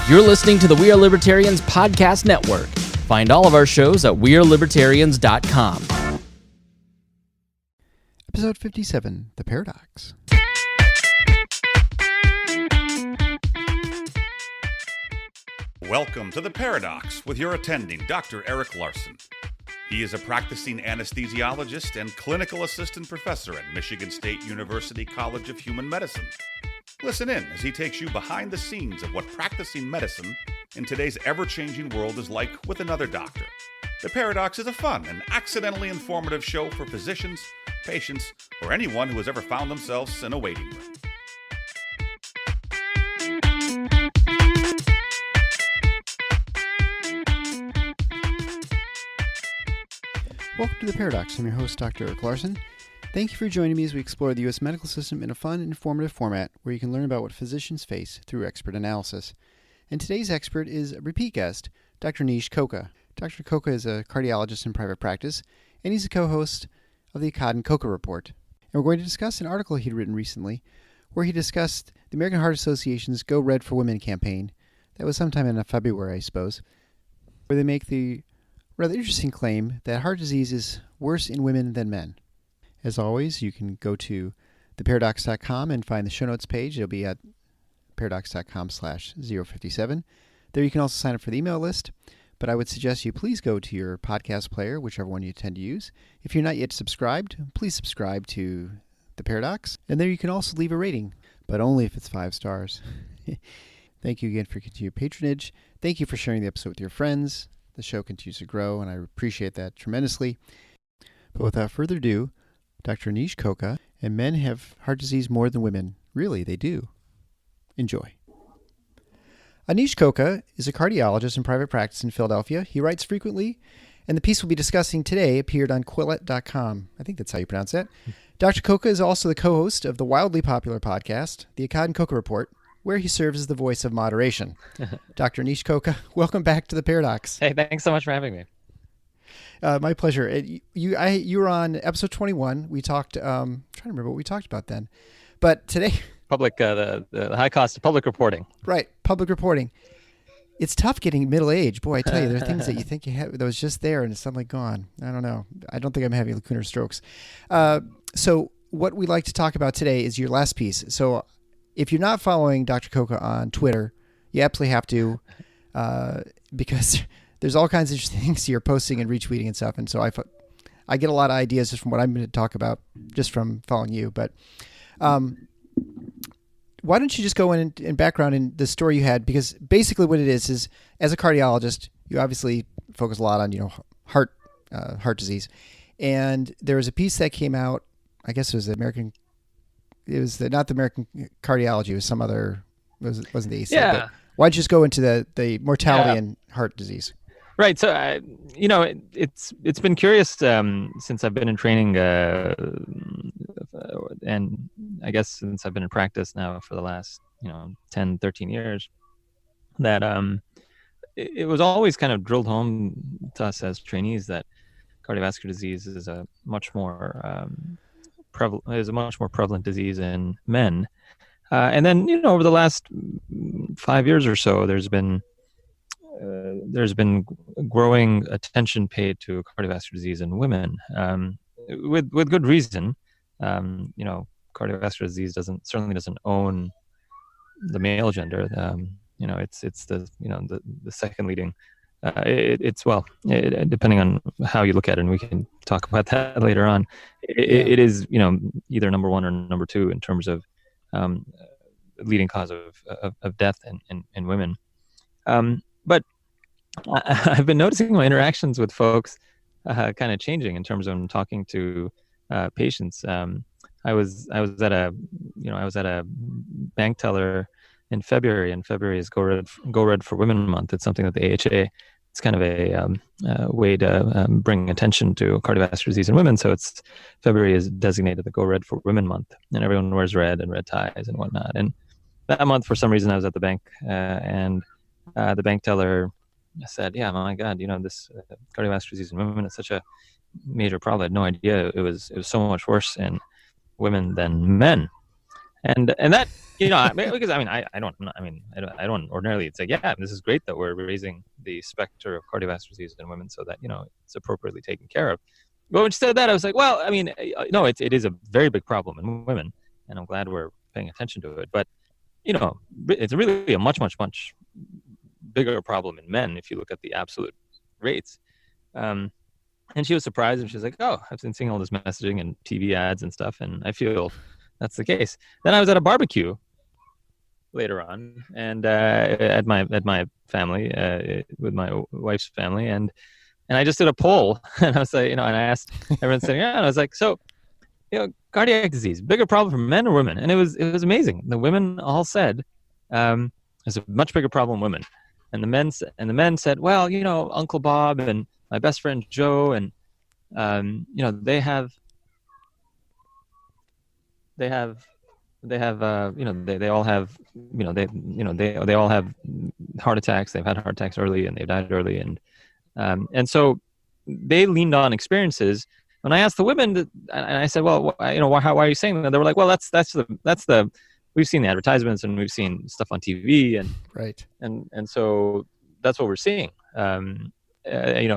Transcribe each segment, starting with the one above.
You're listening to the We Are Libertarians podcast network. Find all of our shows at wearelibertarians.com. Episode 57, The Paradox. Welcome to The Paradox with your attending, Dr. Eric Larson. He is a practicing anesthesiologist and clinical assistant professor at Michigan State University College of Human Medicine. Listen in as he takes you behind the scenes of what practicing medicine in today's ever-changing world is like with another doctor. The Paradox is a fun and accidentally informative show for physicians, patients, or anyone who has ever found themselves in a waiting room. Welcome to The Paradox. I'm your host, Dr. Eric Larson. Thank you for joining me as we explore the U.S. medical system in a fun and informative format where you can learn about what physicians face through expert analysis. And today's expert is a repeat guest, Dr. Nish Koka. Dr. Koka is a cardiologist in private practice, and he's a co-host of the Akkad and Koka Report. And we're going to discuss an article he'd written recently where he discussed the American Heart Association's Go Red for Women campaign. That was sometime in February, I suppose, where they make the rather interesting claim that heart disease is worse in women than men. As always, you can go to theparadox.com and find the show notes page. It'll be at paradox.com/057. There you can also sign up for the email list, but I would suggest you please go to your podcast player, whichever one you tend to use. If you're not yet subscribed, please subscribe to The Paradox, and there you can also leave a rating, but only if it's 5 stars. Thank you again for continued patronage. Thank you for sharing the episode with your friends. The show continues to grow, and I appreciate that tremendously. But without further ado, Dr. Nish Koka, and men have heart disease more than women. Really, they do. Enjoy. Nish Koka is a cardiologist in private practice in Philadelphia. He writes frequently, and the piece we'll be discussing today appeared on Quillette.com. I think that's how you pronounce that. Dr. Koka is also the co-host of the wildly popular podcast, the Akkad and Koka Report, where he serves as the voice of moderation. Dr. Nish Koka, welcome back to The Paradox. Hey, thanks so much for having me. My pleasure. You were on episode 21. We talked, I'm trying to remember what we talked about then. But today... The high cost of public reporting. Right, public reporting. It's tough getting middle age. Boy, I tell you, there are things that you think you have that was just there and it's suddenly gone. I don't know. I don't think I'm having lacunar strokes. So what we like to talk about today is your last piece. So if you're not following Dr. Koka on Twitter, you absolutely have to, because there's all kinds of interesting things you're posting and retweeting and stuff. And so I get a lot of ideas just from what I'm going to talk about just from following you. But why don't you just go in background in the story you had? Because basically what it is as a cardiologist, you obviously focus a lot on, heart disease. And there was a piece that came out, I guess it was not the American Cardiology, it was some other, it wasn't the ACI. Yeah. But why don't you just go into the mortality in heart disease? Right. So, it's been curious since I've been in training, and I guess since I've been in practice now for the last 10, 13 years, that it was always kind of drilled home to us as trainees that cardiovascular disease is a much more prevalent disease in men. And then over the last 5 years or so, there's been growing attention paid to cardiovascular disease in women, with good reason. Cardiovascular disease certainly doesn't own the male gender. It's the second leading. Depending on how you look at it, and we can talk about that later on. It is either number one or number two in terms of leading cause of death in women. But I've been noticing my interactions with folks kind of changing in terms of talking to patients. I was at a bank teller in February, and February is Go Red for Women Month. It's something that the AHA, it's kind of a way to bring attention to cardiovascular disease in women. So February is designated the Go Red for Women Month, and everyone wears red and red ties and whatnot. And that month, for some reason, I was at the bank, and the bank teller said, "Yeah, my God, this cardiovascular disease in women is such a major problem. I had no idea it was so much worse in women than men." And that, because I don't ordinarily say, yeah, this is great that we're raising the specter of cardiovascular disease in women so that, it's appropriately taken care of. But when she said that, I was like, well, no, it is a very big problem in women, and I'm glad we're paying attention to it. But, it's really a much, much, much bigger problem in men if you look at the absolute rates. And she was surprised, and she was like, oh, I've been seeing all this messaging and TV ads and stuff, and I feel that's the case. Then I was at a barbecue later on, and at my family, with my wife's family, and I just did a poll, and I was like, and I asked everyone sitting around, I was like, so, cardiac disease, bigger problem for men or women? And it was amazing. The women all said, it's a much bigger problem women, and the men said, well, Uncle Bob and my best friend Joe, and they all have they all have heart attacks. They've had heart attacks early, and they've died early, and so they leaned on experiences. When I asked the women, and I said, well, why are you saying that? They were like, well, that's the we've seen the advertisements, and we've seen stuff on TV, and right, and so that's what we're seeing.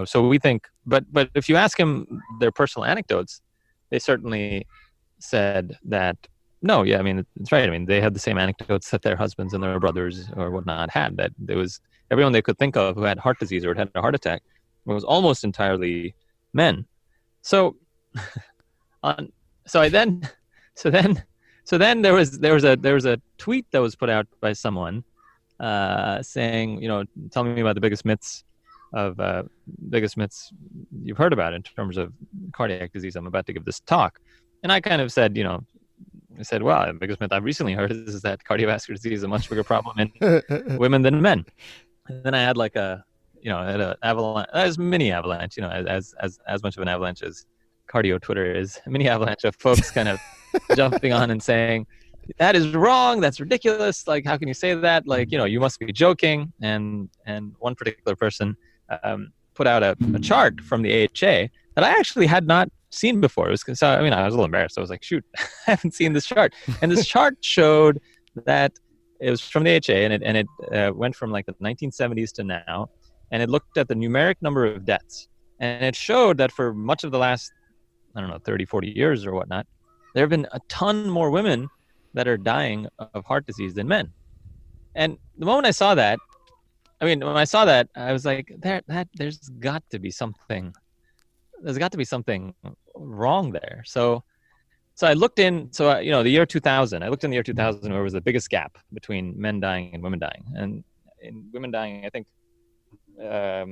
So we think, but if you ask them their personal anecdotes, they certainly said that, no, yeah, it's right. They had the same anecdotes that their husbands and their brothers or whatnot had, that there was everyone they could think of who had heart disease or had a heart attack was almost entirely men. So, so then there was a tweet that was put out by someone, saying, tell me about the biggest myths you've heard about in terms of cardiac disease. I'm about to give this talk. And I kind of said, I said, well, the biggest myth I've recently heard is that cardiovascular disease is a much bigger problem in women than men. And then I had like an avalanche, as mini avalanche, as much of an avalanche as cardio Twitter is, a mini avalanche of folks kind of jumping on and saying, that is wrong, that's ridiculous, like, how can you say that, like, you must be joking. And one particular person put out a chart from the AHA that I actually had not seen before. It was, so, I was a little embarrassed. I was like, shoot, I haven't seen this chart. And this chart showed that it was from the AHA, and it went from like the 1970s to now, and it looked at the numeric number of deaths. And it showed that for much of the last, 30, 40 years or whatnot, there have been a ton more women that are dying of heart disease than men. And the moment I saw that, when I saw that, I was like, there's got to be something wrong there. So I looked in, the year 2000, I looked in the year 2000 where was the biggest gap between men dying and women dying. And in women dying, I think there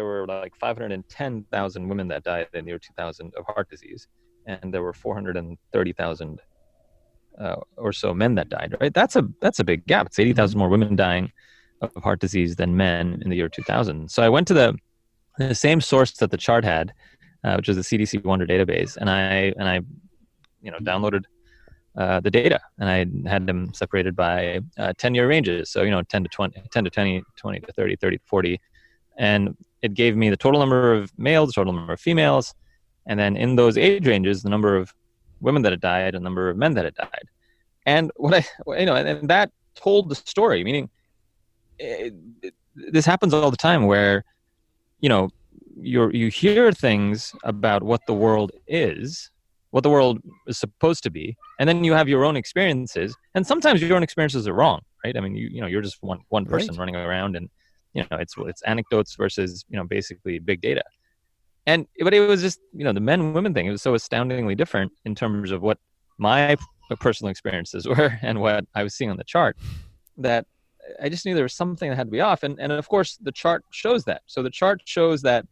were like 510,000 women that died in the year 2000 of heart disease. And there were 430,000 or so men that died, right? That's a big gap. It's 80,000 more women dying of heart disease than men in the year 2000. So I went to the same source that the chart had, which is the CDC Wonder database, and I downloaded the data, and I had them separated by 10-year ranges. So 10 to 20, 10 to 20, 20 to 30, 30 to 40, and it gave me the total number of males, the total number of females, and then in those age ranges, the number of women that had died, and the number of men that had died. And and that told the story. Meaning, this happens all the time where, you hear things about what the world is supposed to be, and then you have your own experiences, and sometimes your own experiences are wrong, right? You're just one person running around, and it's anecdotes versus basically big data. But it was just, the men women thing, it was so astoundingly different in terms of what my personal experiences were and what I was seeing on the chart, that I just knew there was something that had to be off. And of course the chart shows that. So the chart shows that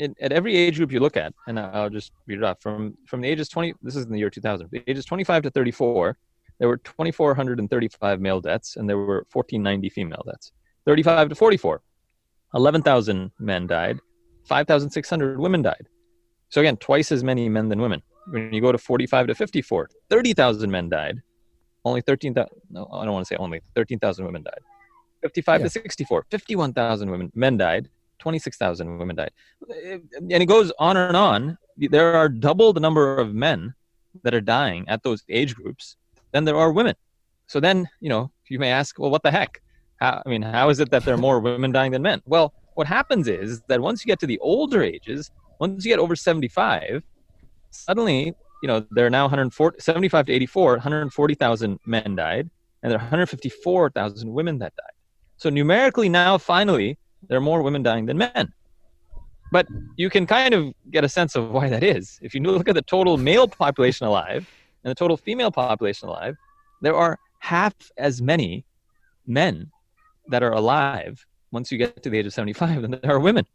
at every age group you look at, and I'll just read it off, from the ages 20, this is in the year 2000, the ages 25 to 34, there were 2,435 male deaths, and there were 1,490 female deaths. 35 to 44, 11,000 men died, 5,600 women died. So again, twice as many men than women. When you go to 45 to 54, 30,000 men died. Only 13,000, no, I don't want to say only, 13,000 women died. 55 to 64, 51,000 men died. 26,000 women died. And it goes on and on. There are double the number of men that are dying at those age groups than there are women. So then, you may ask, well, what the heck? How is it that there are more women dying than men? Well, what happens is that once you get to the older ages, once you get over 75, suddenly, there are now 75 to 84, 140,000 men died, and there are 154,000 women that died. So numerically now, finally, there are more women dying than men. But you can kind of get a sense of why that is. If you look at the total male population alive and the total female population alive, there are half as many men that are alive once you get to the age of 75 than there are women.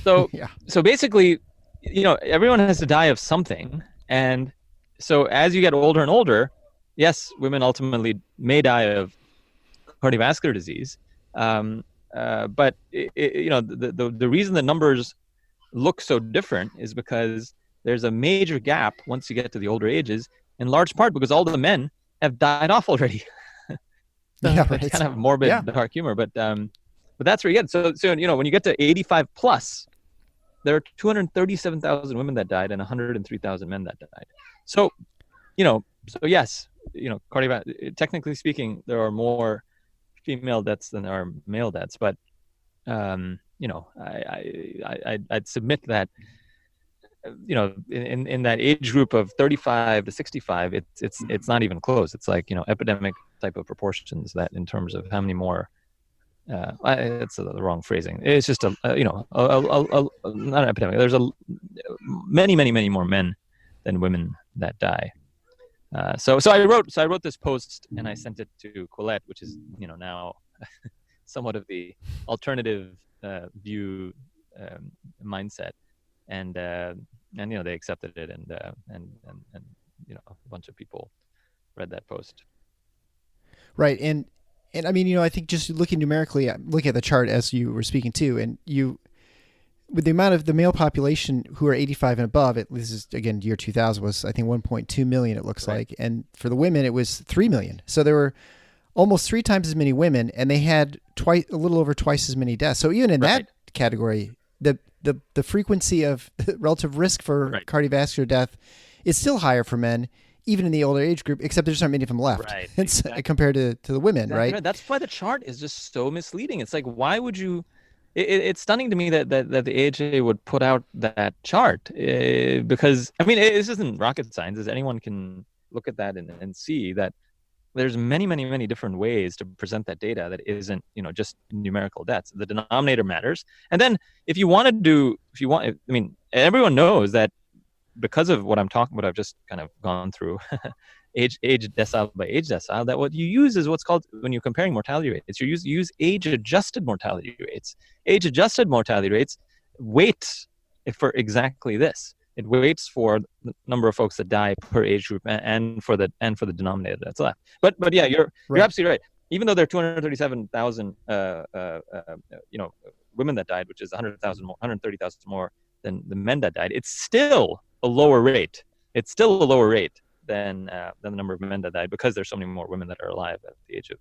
So, so basically, everyone has to die of something. And so as you get older and older, yes, women ultimately may die of cardiovascular disease. But the reason the numbers look so different is because there's a major gap once you get to the older ages, in large part because all the men have died off already. It's kind of morbid, dark humor, but that's where you get. So when you get to 85 plus, there are 237,000 women that died and 103,000 men that died. So yes, technically speaking, there are more female deaths than there are male deaths, but I'd submit that in that age group of 35 to 65, it's not even close. It's like epidemic type of proportions, that in terms of how many more. It's the wrong phrasing. It's just not an epidemic. There's many more men than women that die. So I wrote this post and I sent it to Colette, which is now somewhat of the alternative view mindset, and they accepted it, and a bunch of people read that post. Right, and I mean, I think just looking numerically, looking at the chart as you were speaking to, and with the amount of the male population who are 85 and above, this is again year 2000 was I think 1.2 million. It looks like, and for the women it was 3 million. So there were almost 3 times as many women, and they had a little over twice as many deaths. So even in that category, the frequency of relative risk for cardiovascular death is still higher for men, even in the older age group, except there just aren't many of them left compared to the women, right? That's why the chart is just so misleading. It's like, why would you? It's stunning to me that the AHA would put out that chart because, this isn't rocket science, as anyone can look at that and see that there's many different ways to present that data that isn't, just numerical deaths. The denominator matters. And then everyone knows that because of what I'm talking about, I've just kind of gone through age decile by age decile, that what you use is what's called, when you're comparing mortality rates, you use age-adjusted mortality rates. Age-adjusted mortality rates wait for exactly this. It waits for the number of folks that die per age group and for the denominator that's left. But yeah, you're absolutely right. Even though there are 237,000 women that died, which is 130,000 more than the men that died, it's still a lower rate. It's still a lower rate than the number of men that died, because there's so many more women that are alive at the age of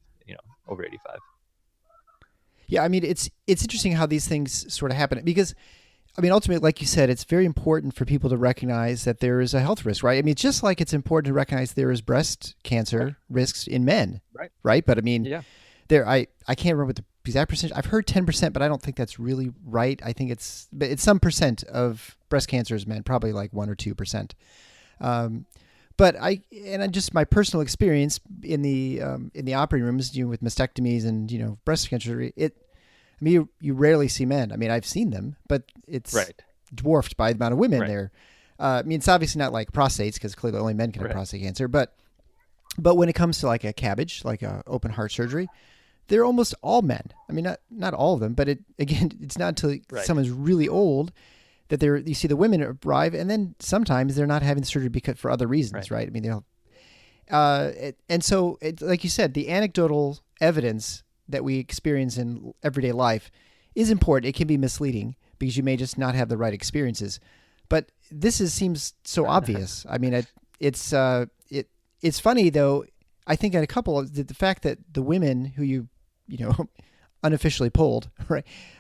over 85. Yeah, it's interesting how these things sort of happen, because ultimately, like you said, it's very important for people to recognize that there is a health risk, right? Just like it's important to recognize there is breast cancer risks in men, right? But I can't remember what the exact percentage. I've heard 10%, but I don't think that's really right. I think it's some percent of breast cancer is men, probably like 1 or 2%. But just my personal experience in the operating rooms, with mastectomies and breast cancer, you rarely see men. I've seen them, but it's dwarfed by the amount of women there. It's obviously not like prostates, because clearly only men can have prostate cancer. But when it comes to like a CABG, like a open heart surgery, they're almost all men. Not all of them, but it's not until someone's really old that you see the women arrive, and then sometimes they're not having the surgery for other reasons, right? And so, like you said, the anecdotal evidence that we experience in everyday life is important. It can be misleading because you may just not have the right experiences. But this seems so obvious. It's funny though. I think in a couple of the fact that the women who you unofficially polled,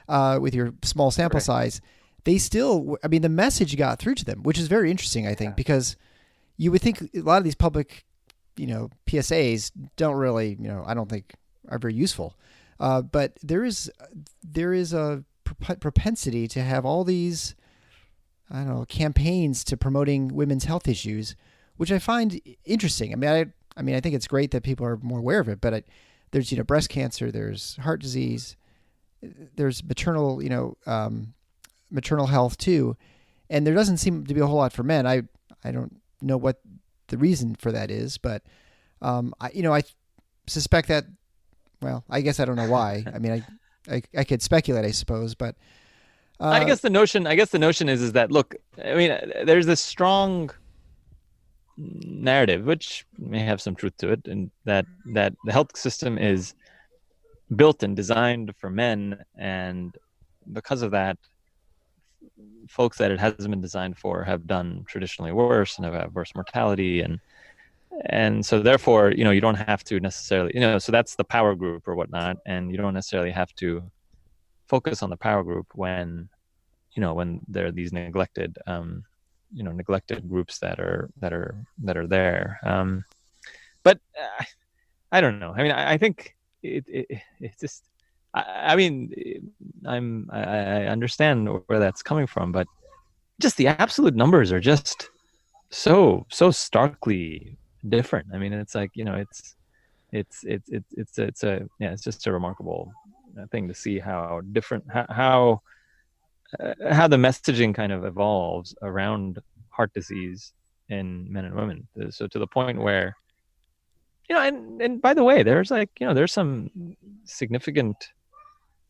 with your small sample size, they still, the message got through to them, which is very interesting, I think, because you would think a lot of these public PSAs don't really, I don't think are very useful. But there is a propensity to have all these, I don't know, campaigns to promoting women's health issues, which I find interesting. I mean, I think it's great that people are more aware of it, but there's, breast cancer, there's heart disease, there's maternal health too. And there doesn't seem to be a whole lot for men. I don't know what the reason for that is, but I suspect that, well, I guess I don't know why. I mean, I could speculate, I suppose, but I guess the notion is that, look, I mean, there's this strong narrative, which may have some truth to it, and that the health system is built and designed for men, and because of that, folks that it hasn't been designed for have done traditionally worse and have worse mortality, and so therefore, you don't have to necessarily, so that's the power group or whatnot, and you don't necessarily have to focus on the power group when there are these neglected groups that are there. But I don't know. I mean, I think it's just. I mean, I understand where that's coming from, but just the absolute numbers are just so starkly different. I mean, it's like, it's just a remarkable thing to see how different how the messaging kind of evolves around heart disease in men and women. So to the point where, and by the way, there's there's some significant.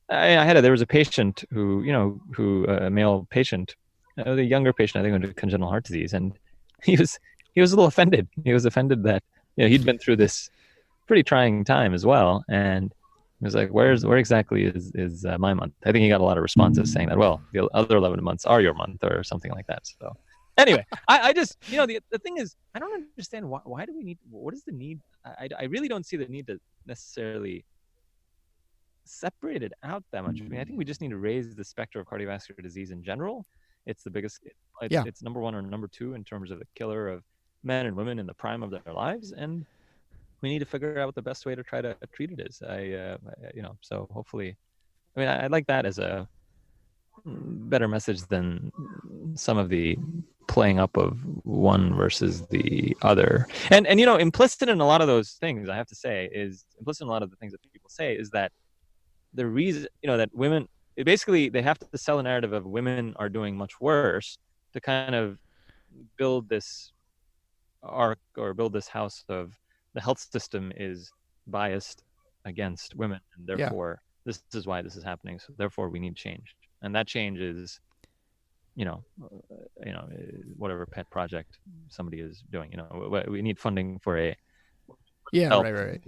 There was a patient who a male patient, the younger patient, I think, with congenital heart disease, and he was a little offended. He was offended that he'd been through this pretty trying time as well, and he was like, "Where exactly is my month?" I think he got a lot of responses saying that, well, the other 11 months are your month, or something like that. So anyway, I just the thing is, I don't understand why do we need? What is the need? I really don't see the need to necessarily separate it out that much. I mean, I think we just need to raise the specter of cardiovascular disease in general. It's the biggest. It's number one or number two in terms of the killer of men and women in the prime of their lives, and we need to figure out what the best way to try to treat it is. So hopefully, I mean, I like that as a better message than some of the playing up of one versus the other. And implicit in a lot of those things, I have to say, is implicit in a lot of the things that people say is that the reason, that women, basically they have to sell a narrative of women are doing much worse to kind of build this arc or build this house of the health system is biased against women, and therefore this is why this is happening. So therefore we need change, and that change is, whatever pet project somebody is doing. We need funding for a help, right.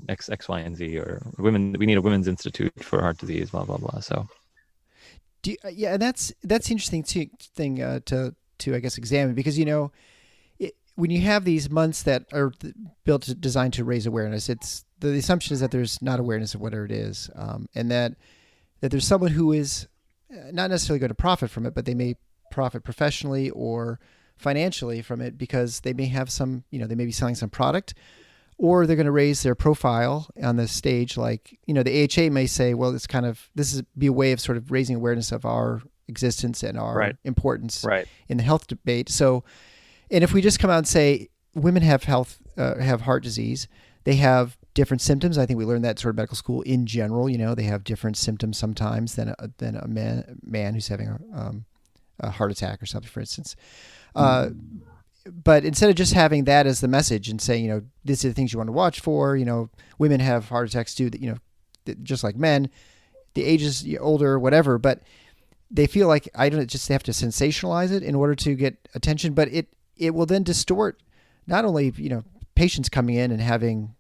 X, Y, and Z, or women. We need a women's institute for heart disease. Blah blah blah. So, and that's interesting thing to I guess examine, because when you have these months that are designed to raise awareness, it's the assumption is that there's not awareness of whatever it is, and that there's someone who is not necessarily going to profit from it, but they may profit professionally or financially from it because they may have some, they may be selling some product, or they're going to raise their profile on the stage. Like, the AHA may say, well, this is be a way of sort of raising awareness of our existence and our importance in the health debate. So, and if we just come out and say women have have heart disease, they have different symptoms. I think we learned that sort of medical school in general. They have different symptoms sometimes than a man who's having a heart attack or something, for instance. But instead of just having that as the message and saying, these are the things you want to watch for, women have heart attacks too, just like men, the age is older, whatever, but they feel like they have to sensationalize it in order to get attention, but it will then distort not only, patients coming in and having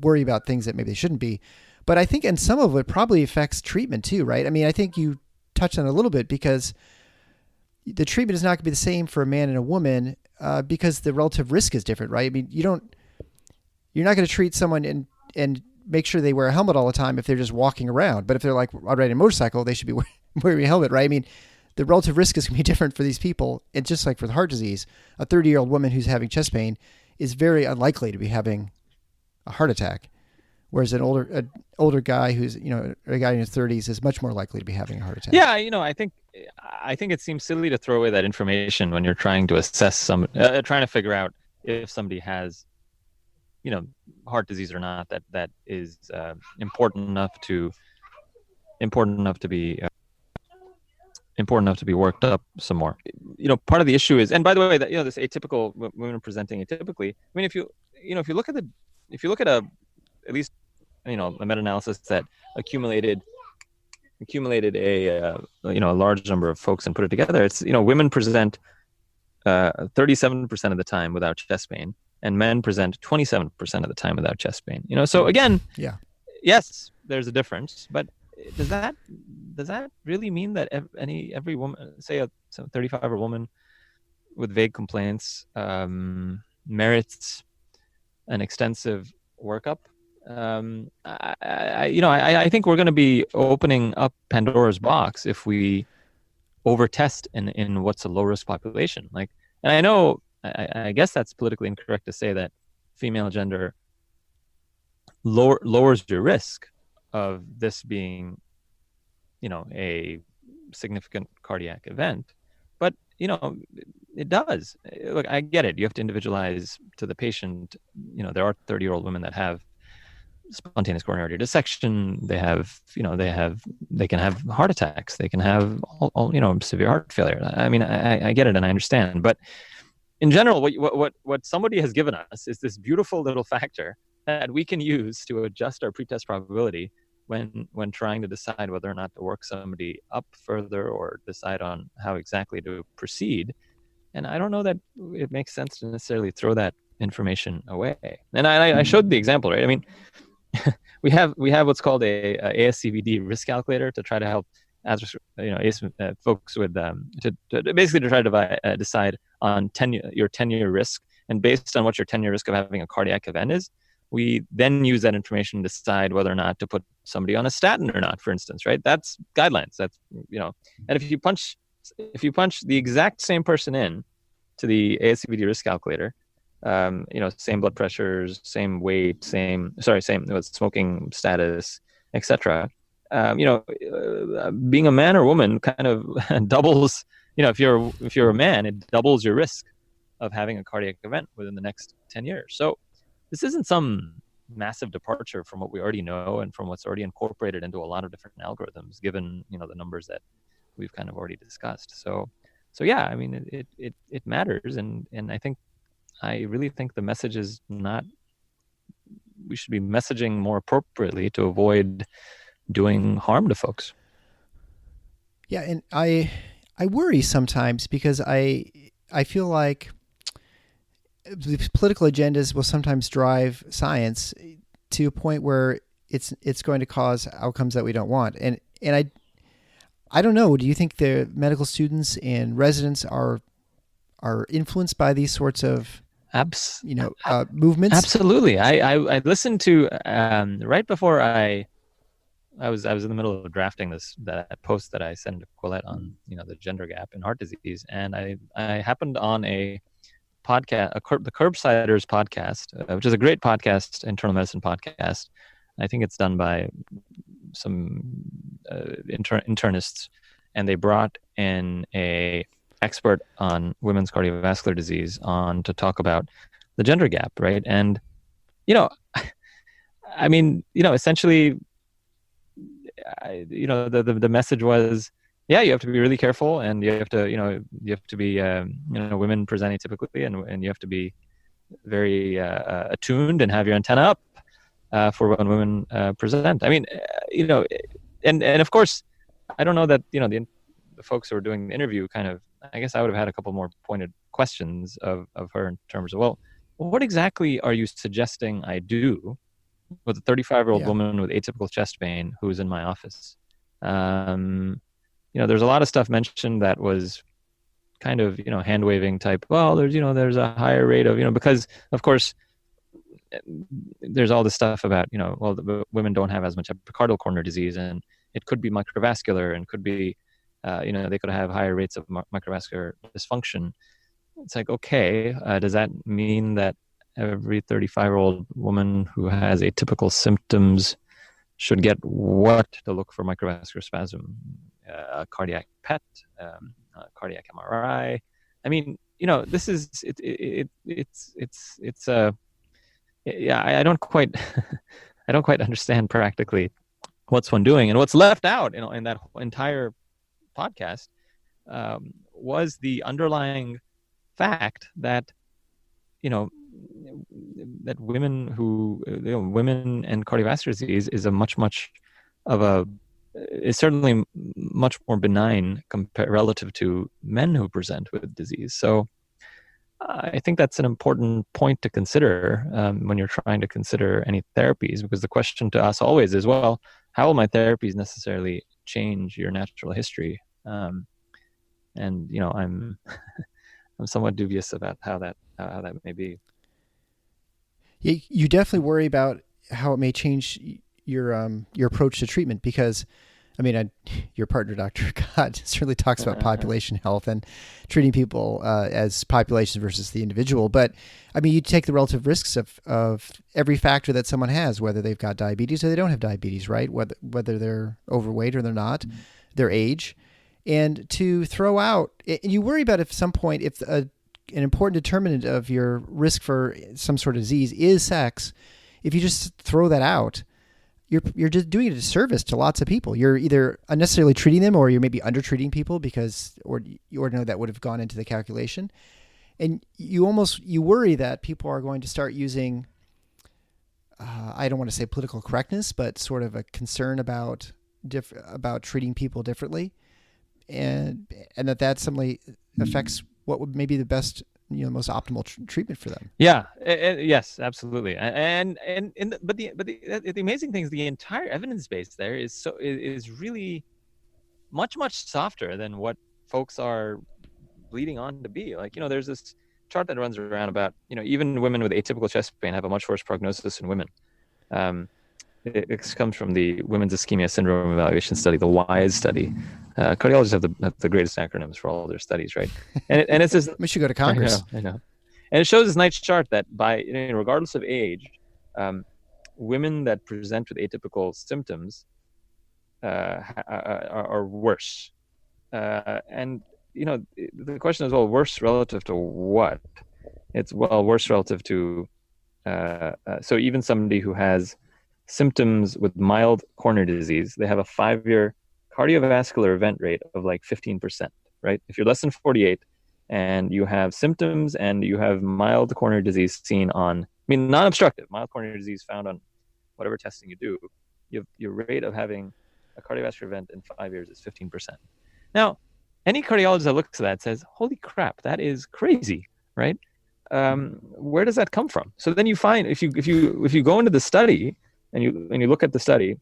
worry about things that maybe they shouldn't be, but I think, and some of it probably affects treatment too, right? I mean, I think you touched on it a little bit, because the treatment is not going to be the same for a man and a woman because the relative risk is different, right? I mean, you're not going to treat someone and make sure they wear a helmet all the time if they're just walking around. But if they're like riding a motorcycle, they should be wearing a helmet, right? I mean, the relative risk is going to be different for these people. And just like for the heart disease, a 30-year-old woman who's having chest pain is very unlikely to be having a heart attack, whereas an older guy who's a guy in his 30s is much more likely to be having a heart attack. Yeah, I think it seems silly to throw away that information when you're trying to assess trying to figure out if somebody has, heart disease or not. That is important enough to be worked up some more. Part of the issue is, and by the way, that this atypical women presenting atypically. I mean, if you look at at least a meta-analysis that accumulated a large number of folks and put it together, it's women present 37% of the time without chest pain, and men present 27% of the time without chest pain. So again, yes, there's a difference, but does that really mean that every woman, say a 35-year-old woman with vague complaints, merits an extensive workup? I think we're going to be opening up Pandora's box if we overtest in what's a low risk population. And I know, I guess that's politically incorrect to say that female gender lowers your risk of this being, a significant cardiac event, but it does. Look, I get it. You have to individualize to the patient. There are 30-year-old women that have spontaneous coronary artery dissection. They can have heart attacks. They can have all severe heart failure. I mean, I get it and I understand, but in general, what somebody has given us is this beautiful little factor that we can use to adjust our pretest probability when trying to decide whether or not to work somebody up further or decide on how exactly to proceed. And I don't know that it makes sense to necessarily throw that information away. And I showed the example, right? I mean, we have what's called a ASCVD risk calculator to try to help folks with to basically try to decide on your 10-year risk, and based on what your 10-year risk of having a cardiac event is, we then use that information to decide whether or not to put somebody on a statin or not, for instance, right? That's guidelines. That's and if you punch the exact same person in to the ASCVD risk calculator, same blood pressures, same weight, same smoking status, etc. Being a man or woman kind of doubles. If you're a man, it doubles your risk of having a cardiac event within the next 10 years. So this isn't some massive departure from what we already know and from what's already incorporated into a lot of different algorithms, given the numbers that we've kind of already discussed. So yeah, I mean, it matters, and I really think the message is not. We should be messaging more appropriately to avoid doing harm to folks. Yeah, and I worry sometimes because I feel like the political agendas will sometimes drive science to a point where it's going to cause outcomes that we don't want. And I don't know. Do you think the medical students and residents are influenced by these sorts of movements? Absolutely. I listened to right before I was in the middle of drafting that post that I sent to Quillette on the gender gap in heart disease, and I happened on a podcast, the Curbsiders podcast, which is a great podcast, internal medicine podcast. I think it's done by some internists, and they brought in a expert on women's cardiovascular disease on to talk about the gender gap, right? And I mean, essentially, the message was, yeah, you have to be really careful, and you have to be women presenting typically, and you have to be very attuned and have your antenna up for when women present. I mean, and of course, I don't know that the folks who are doing the interview kind of. I guess I would have had a couple more pointed questions of her in terms of, well, what exactly are you suggesting I do with a 35-year-old woman with atypical chest pain who's in my office? There's a lot of stuff mentioned that was kind of, hand waving type. Well, there's a higher rate of, because of course there's all this stuff about, the women don't have as much epicardial coronary disease, and it could be microvascular, and could be, they could have higher rates of microvascular dysfunction. It's like, okay, does that mean that every 35-year-old woman who has atypical symptoms should get what to look for microvascular spasm, cardiac PET, cardiac MRI. I mean, this is it's yeah. I don't quite I don't quite understand practically what's one doing, and what's left out in that entire podcast was the underlying fact that that women and cardiovascular disease is is certainly much more benign relative to men who present with disease. So I think that's an important point to consider when you're trying to consider any therapies, because the question to us always is, well, how will my therapies necessarily change your natural history? And I'm I'm somewhat dubious about how that may be. You definitely worry about how it may change your approach to treatment, because, I mean, your partner, Dr. Gott, certainly talks about population health and treating people as populations versus the individual. But I mean, you take the relative risks of every factor that someone has, whether they've got diabetes or they don't have diabetes, right? Whether they're overweight or they're not, their age. And to throw out, and you worry about if at some point, if an important determinant of your risk for some sort of disease is sex, if you just throw that out, you're just doing a disservice to lots of people. You're either unnecessarily treating them, or you're maybe under-treating people or you ordinarily that would have gone into the calculation. And you worry that people are going to start using, I don't want to say political correctness, but sort of a concern about treating people differently. And that suddenly affects what would maybe the best, most optimal treatment for them. Yeah. Yes, absolutely. But the amazing thing is the entire evidence base there is really much softer than what folks are leading on to be. Like, there's this chart that runs around about, even women with atypical chest pain have a much worse prognosis than women. It comes from the Women's Ischemia Syndrome Evaluation Study, the WISE study. Cardiologists have the greatest acronyms for all their studies, right? And it's this. We should go to Congress. I know. And it shows this nice chart that regardless of age, women that present with atypical symptoms are worse. And the question is, well, worse relative to what? It's worse relative to. So even somebody who has symptoms with mild coronary disease, they have a 5-year cardiovascular event rate of like 15%, right? If you're less than 48 and you have symptoms and you have mild coronary disease seen on, non-obstructive, mild coronary disease found on whatever testing you do, your rate of having a cardiovascular event in 5 years is 15%. Now, any cardiologist that looks at that says, holy crap, that is crazy, right? Where does that come from? So then you find, if you go into the study, and you look at the study,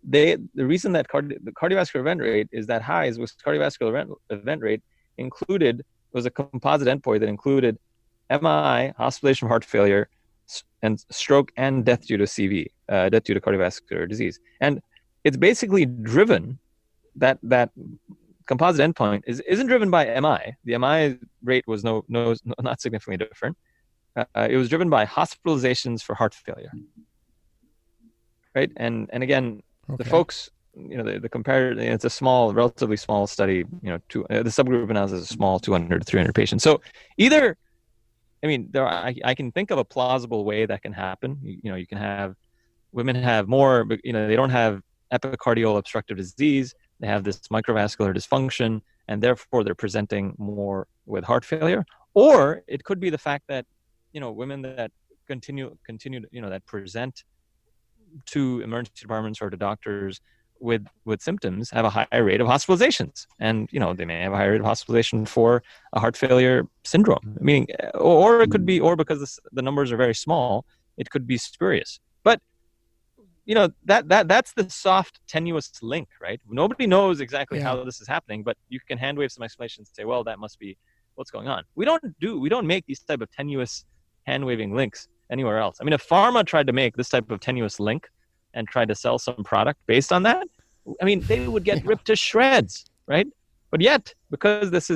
the reason that the cardiovascular event rate is that high is because cardiovascular event rate was a composite endpoint that included MI, hospitalization from heart failure, and stroke, and death due to CV, death due to cardiovascular disease. And it's basically driven, that composite endpoint isn't driven by MI. The MI rate was not significantly different. It was driven by hospitalizations for heart failure. Right. And again, okay. The folks, the comparative, it's a relatively small study, the subgroup analysis is small, 200 to 300 patients. So I can think of a plausible way that can happen. You can have women have more, but, they don't have epicardial obstructive disease. They have this microvascular dysfunction, and therefore they're presenting more with heart failure. Or it could be the fact that, women that continue, that present to emergency departments or to doctors with symptoms have a higher rate of hospitalizations, and they may have a higher rate of hospitalization for a heart failure syndrome. Meaning, or it could be, or because the numbers are very small, it could be spurious. But that's the soft, tenuous link, right? Nobody knows exactly how this is happening, but you can hand wave some explanations and say, well, that must be what's going on. We don't make these type of tenuous hand waving links anywhere else. If pharma tried to make this type of tenuous link and tried to sell some product based on that, they would get ripped to shreds, right? But yet, because this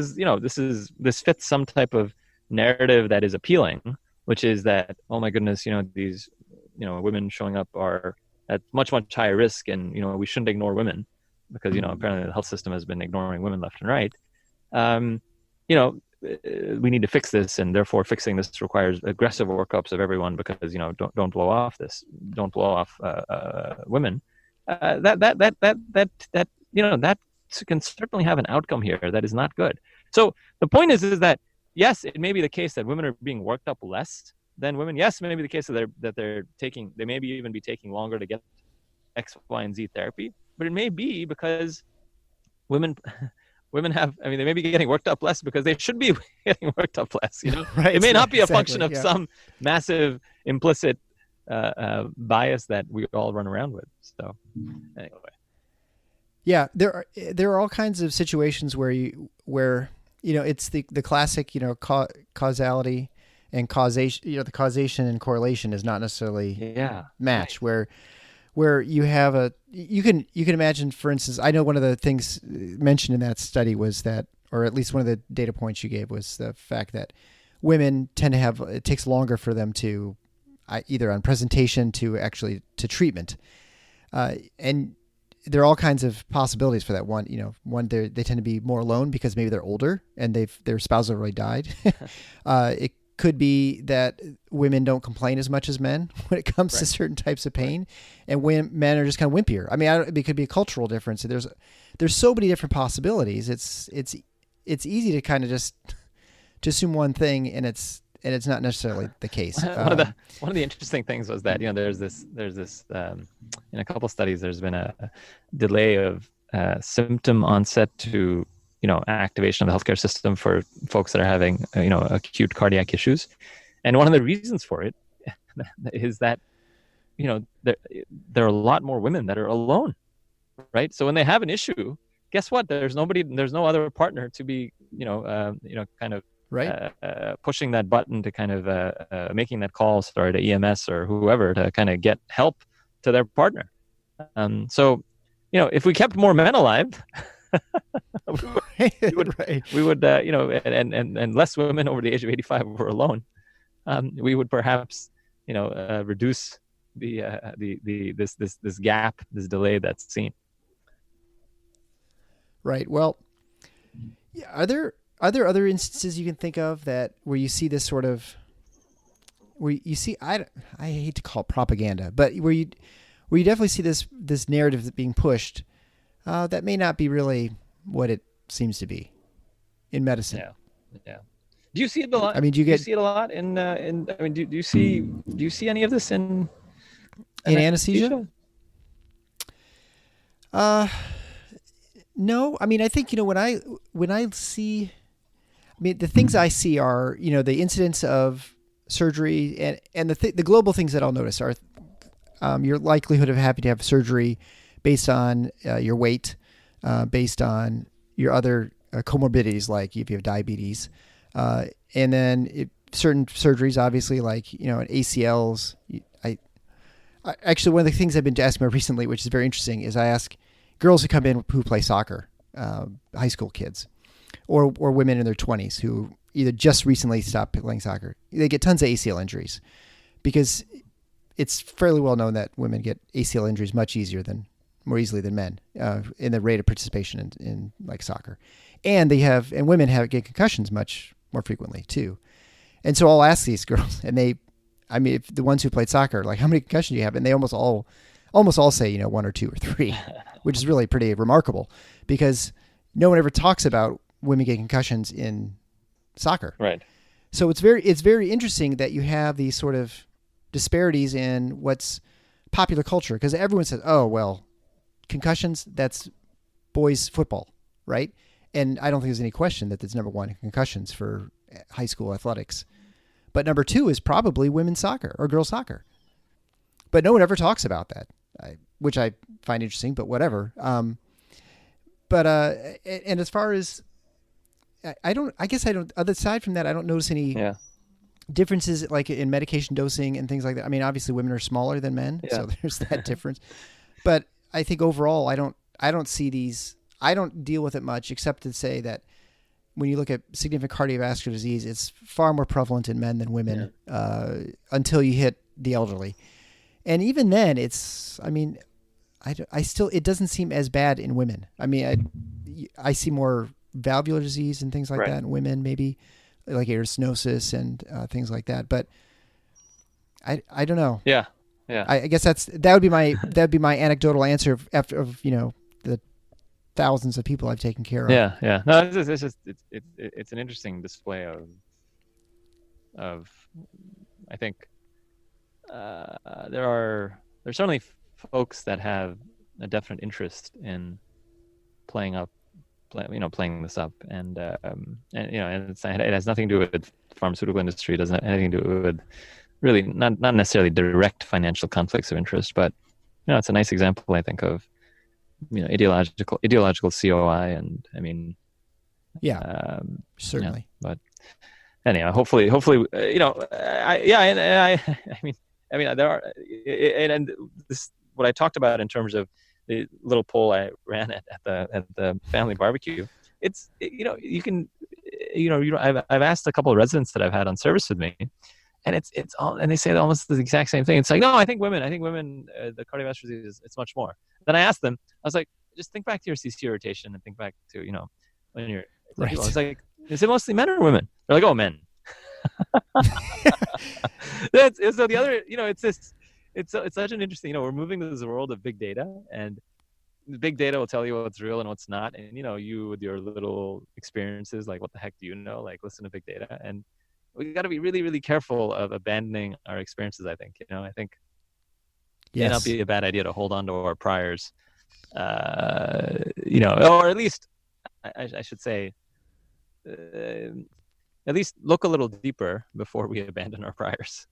fits some type of narrative that is appealing, which is that, oh my goodness, these, women showing up are at much, much higher risk, and, we shouldn't ignore women because, apparently the health system has been ignoring women left and right. We need to fix this, and therefore fixing this requires aggressive workups of everyone because, don't blow off women. That can certainly have an outcome here that is not good. So the point is that, yes, it may be the case that women are being worked up less than women. Yes, it may be the case that they maybe even be taking longer to get X, Y, and Z therapy, but it may be because women have, they may be getting worked up less because they should be getting worked up less. Right, it may not be a exactly, function of some massive implicit bias that we all run around with. So anyway. Yeah, there are all kinds of situations where it's the classic causality and causation. The causation and correlation is not necessarily match. Right. Where you have you can imagine, for instance, I know one of the things mentioned in that study was that, or at least one of the data points you gave was the fact that women tend to have, it takes longer for them to either on presentation to treatment, and there are all kinds of possibilities for that. One, they tend to be more alone because maybe they're older and their spouse has already died. It could be that women don't complain as much as men when it comes to certain types of pain, and when men are just kind of wimpier. It could be a cultural difference. There's so many different possibilities. It's easy to kind of just assume one thing, and it's not necessarily the case. One of the interesting things was that there's this in a couple studies there's been a delay of symptom onset to activation of the healthcare system for folks that are having acute cardiac issues, and one of the reasons for it is that there are a lot more women that are alone, right? So when they have an issue, guess what? There's no other partner to be kind of pushing that button to kind of making that call, to EMS or whoever to kind of get help to their partner. So, if we kept more men alive, we would and less women over the age of 85 were alone, we would perhaps, reduce this gap, this delay that's seen. Right. Well, are there other instances you can think of where you see this sort of, where you see, I hate to call it propaganda, but where you definitely see this narrative that's being pushed that may not be really what it seems to be in medicine? Yeah. Do you see it a lot? Do you see it a lot do you see any of this in anesthesia? No. I think, when I see, the things I see are, the incidence of surgery and the global things that I'll notice are your likelihood of having to have surgery based on your weight, based on your other comorbidities, like if you have diabetes, and then certain surgeries, obviously, like, ACLs. Actually, one of the things I've been asking about recently, which is very interesting, is I ask girls who come in who play soccer, high school kids, or women in their 20s who either just recently stopped playing soccer. They get tons of ACL injuries because it's fairly well known that women get ACL injuries more easily than men in the rate of participation in like soccer, and women get concussions much more frequently too. And so I'll ask these girls, and if the ones who played soccer, like, how many concussions do you have? And they almost all say, 1 or 2 or 3, which is really pretty remarkable because no one ever talks about women getting concussions in soccer. Right. So it's very interesting that you have these sort of disparities in what's popular culture, because everyone says, oh, well, concussions, that's boys football, right? And I don't think there's any question that there's number one, concussions for high school athletics. But number 2 is probably women's soccer or girls soccer. But no one ever talks about that, which I find interesting, but whatever. And as far as, aside from that, I don't notice any differences like in medication dosing and things like that. Obviously women are smaller than men, so there's that difference. But I think overall, I don't see these, I don't deal with it much, except to say that, when you look at significant cardiovascular disease, it's far more prevalent in men than women until you hit the elderly. And even then, it's, I mean, I still, it doesn't seem as bad in women. I mean, I see more valvular disease and things like that in women, maybe like stenosis and things like that. But I don't know. Yeah. Yeah. I guess that would be my anecdotal answer after the thousands of people I've taken care of. Yeah. Yeah. No, it's an interesting display of I think there's certainly folks that have a definite interest in playing this up, and it has nothing to do with the pharmaceutical industry. It doesn't have anything to do with really not necessarily direct financial conflicts of interest, but it's a nice example, I think, of ideological COI, and I mean, certainly. But anyhow, hopefully, I mean, there are, and this what I talked about in terms of the little poll I ran at the family barbecue. It's you can I've asked a couple of residents that I've had on service with me, and it's all, and they say almost the exact same thing. It's like, no, I think women, the cardiovascular disease, it's much more. Then I asked them, I was like, just think back to your CC irritation and think back to when you're right. I was like, is it mostly men or women? They're like, oh, men. So the other, it's such an interesting, we're moving to this world of big data, and big data will tell you what's real and what's not. And, you with your little experiences, like, what the heck do you know? Like, listen to big data. And we got to be really, really careful of abandoning our experiences, I think. I think it may not be a bad idea to hold on to our priors, or at least, I should say, at least look a little deeper before we abandon our priors.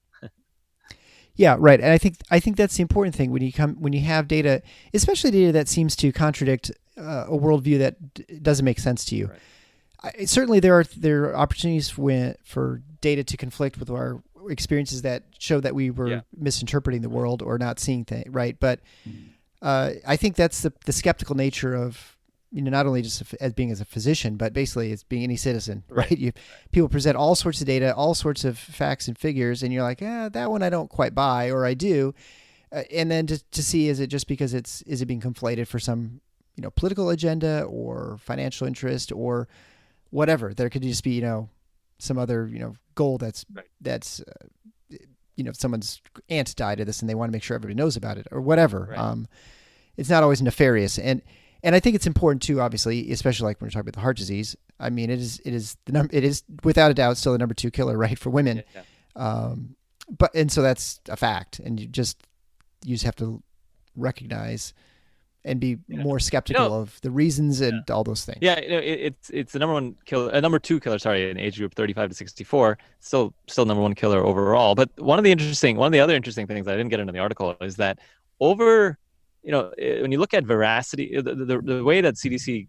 Yeah, right. And I think that's the important thing when you have data, especially data that seems to contradict a worldview that doesn't make sense to you. Right. Certainly, there are opportunities for data to conflict with our experiences that show that we were misinterpreting the world or not seeing things right. But I think that's the skeptical nature of not only just as being as a physician, but basically as being any citizen, right? People present all sorts of data, all sorts of facts and figures, and you're like, that one I don't quite buy, or I do. And then to see, is it just because is it being conflated for some, political agenda or financial interest or whatever? There could just be, some other, goal that's someone's aunt died of this and they want to make sure everybody knows about it or whatever. Right. It's not always nefarious. And I think it's important too, obviously, especially like when we're talking about the heart disease. I mean, it is without a doubt still the number 2 killer, right, for women. Yeah. And so that's a fact, and you just have to recognize and be more skeptical of the reasons and all those things. Yeah, it's the number 2 killer. Sorry, in age group 35 to 64. Still number 1 killer overall. But one of the other interesting things I didn't get into the article is that when you look at veracity, the way that CDC,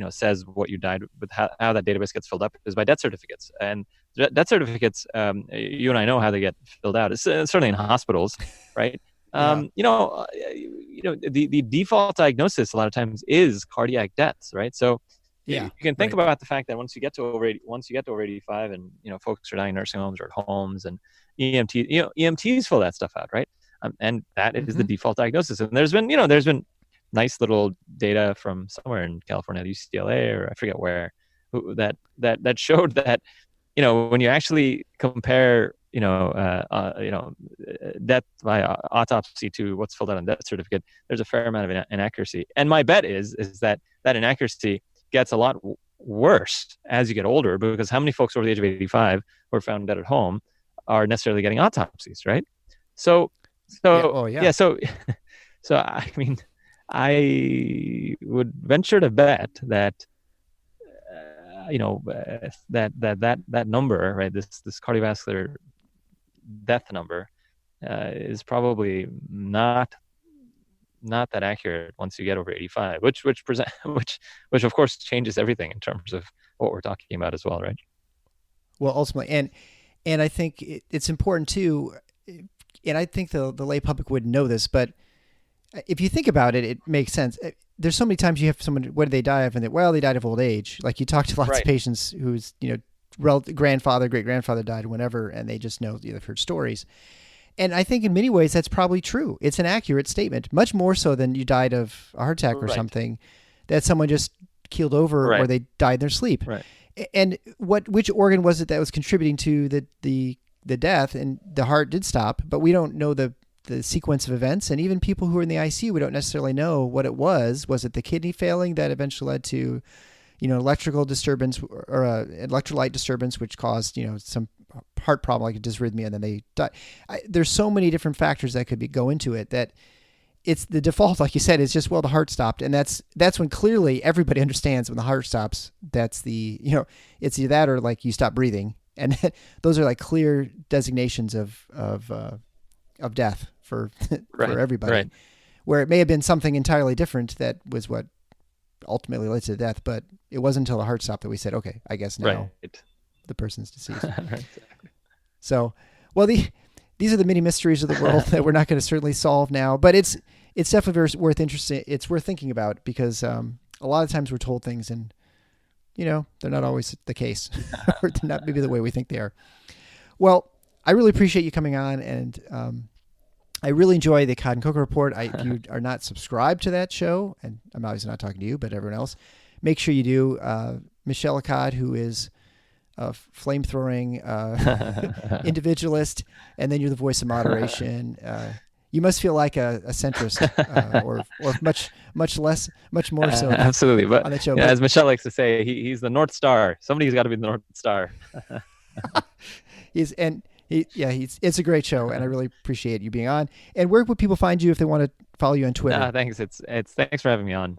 says what you died with, how that database gets filled up is by death certificates. And death certificates, you and I know how they get filled out. It's certainly in hospitals, right? The default diagnosis a lot of times is cardiac deaths, right? So you can think about the fact that once you get to over 85, and folks are dying in nursing homes or at homes, and EMTs fill that stuff out, right? And that is the default diagnosis. And there's been nice little data from somewhere in California, UCLA, or I forget where, that showed that, when you actually compare, death by autopsy to what's filled out on death certificate, there's a fair amount of inaccuracy. And my bet is that inaccuracy gets a lot worse as you get older, because how many folks over the age of 85 who are found dead at home are necessarily getting autopsies, right? So I mean, I would venture to bet that that number, right, this cardiovascular death number, is probably not that accurate once you get over 85, which of course changes everything in terms of what we're talking about as well, right? Well, ultimately, and I think it's important too. And I think the lay public wouldn't know this, but if you think about it, it makes sense. there's so many times you have someone, what did they die of? And they died of old age. Like you talk to lots of patients whose, grandfather, great grandfather died, whenever, and they just know, they've heard stories. And I think in many ways that's probably true. It's an accurate statement, much more so than you died of a heart attack or something, that someone just keeled over or they died in their sleep. Right. And which organ was it that was contributing to the death? And the heart did stop, but we don't know the sequence of events. And even people who are in the ICU, we don't necessarily know what it was. Was it the kidney failing that eventually led to, electrical disturbance or electrolyte disturbance, which caused, some heart problem like a dysrhythmia, and then they die? There's so many different factors that could go into it, that it's the default, like you said, is just, the heart stopped. And that's when clearly everybody understands when the heart stops, that's it's either that or like you stop breathing. And those are like clear designations of death for everybody. Right. Where it may have been something entirely different that was what ultimately led to the death, but it wasn't until the heart stopped that we said, okay, I guess now the person's deceased. Exactly. So, these are the many mysteries of the world that we're not going to certainly solve now, but it's definitely worth interesting. It's worth thinking about, because a lot of times we're told things and, they're not always the case, or they're not maybe the way we think they are. Well, I really appreciate you coming on, and I really enjoy the Cod and Cocoa Report. If you are not subscribed to that show, and I'm obviously not talking to you, but everyone else, make sure you do. Michelle Cod, who is a flame-throwing individualist, and then you're the voice of moderation. You must feel like a centrist, or much more so. Absolutely, but on the show. As Michelle likes to say, he's the North Star. Somebody's got to be the North Star. It's a great show, and I really appreciate you being on. And where would people find you if they want to follow you on Twitter? Thanks. Thanks for having me on.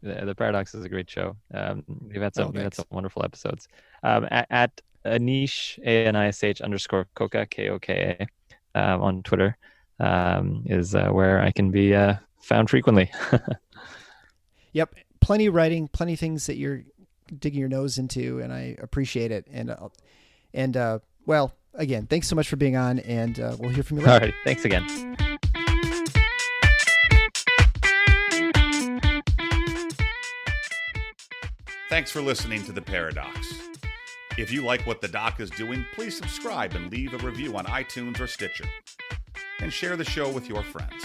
The Paradox is a great show. We've had some wonderful episodes. At Anish _Coca KOKA on Twitter is where I can be found frequently. Yep, plenty of writing, plenty of things that you're digging your nose into, and I appreciate it. And again, thanks so much for being on, and we'll hear from you later. All right, thanks again. Thanks for listening to The Paradox. If you like what the doc is doing, please subscribe and leave a review on iTunes or Stitcher. And share the show with your friends.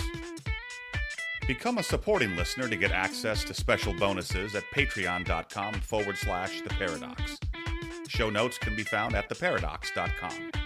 Become a supporting listener to get access to special bonuses at patreon.com/theparadox. Show notes can be found at theparadox.com.